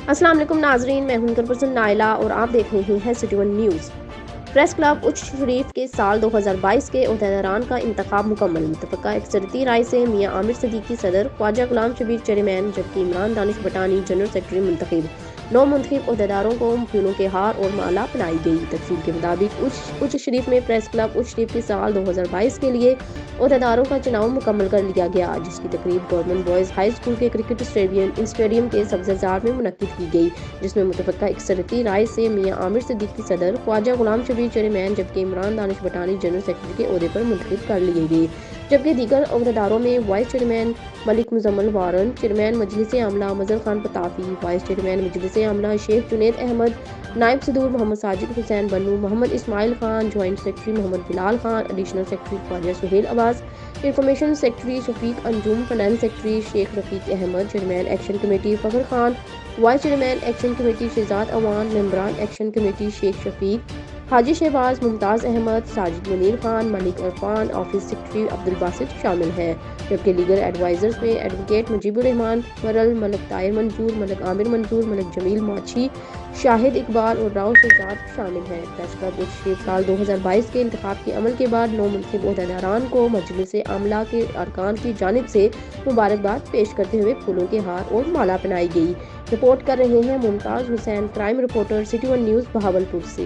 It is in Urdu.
السلام علیکم ناظرین، میں ہوں پرسن نائلہ اور آپ دیکھ رہے ہیں city one news. Press club اچ شریف کے سال 2022 کے عہدیداران کا انتخاب مکمل۔ متفقہ اکثریتی رائے سے میاں عامر صدیقی صدر، خواجہ غلام شبیر چیئرمین جبکہ عمران دانش بٹانی جنرل سیکرٹری منتخب۔ 9 منتخب عہدیداروں کو پھولوں کے ہار اور مالا پہنائی گئی۔ تفصیل کے مطابق اچ شریف میں پریس کلب اچ شریف کے سال 2022 کے لیے عہدیداروں کا چناؤ مکمل کر لیا گیا، جس کی تقریب گورنمنٹ بوائز ہائی اسکول کے کرکٹ اسٹیڈیم کے سبزہ زار میں منعقد کی گئی، جس میں متفقہ اکثریتی رائے سے میاں عامر صدیقی صدر، خواجہ غلام شبیر چیئرمین جبکہ عمران دانش بٹانی جنرل سیکرٹری کے عہدے پر منتخب کر لیے گئے، جبکہ دیگر عہدیداروں میں وائس چیئرمین ملک مزمل وارن، چیئرمین مجلس عاملہ مظہر خان پتافی، وائس چیئرمین مجلس عاملہ شیخ جنید احمد، نائب صدور محمد ساجد حسین بنو، محمد اسماعیل خان، جوائنٹ سیکرٹری محمد بلال خان، ایڈیشنل سیکرٹری خواجہ سہیل عباس، انفارمیشن سیکرٹری شفیق انجم، فنانس سیکرٹری شیخ رفیق احمد، چیئرمین ایکشن کمیٹی فخر Khan, vice chairman action committee Shahzad Awan, ممبران ایکشن کمیٹی شیخ شفیق، حاجی شہباز، ممتاز احمد، ساجد منیر خان، ملک عرفان، آفس سیکرٹری عبدالباسط شامل ہیں، جبکہ لیگل ایڈوائزرز میں ایڈوکیٹ مجیب الرحمان مرل، ملک طاہر منظور، ملک عامر منظور، ملک جمیل ماچھی، شاہد اقبال اور راؤ شہزاد شامل ہیں۔ پریس کلب اچ شریف سال 2022 کے انتخاب کے عمل کے بعد 9 منتخب عہدیداران کو مجلس عاملہ کے ارکان کی جانب سے مبارکباد پیش کرتے ہوئے پھولوں کے ہار اور مالا پہنائی گئی۔ رپورٹ کر رہے ہیں Mumtaz Hussain, crime reporter, city one news, Bahawalpur سے۔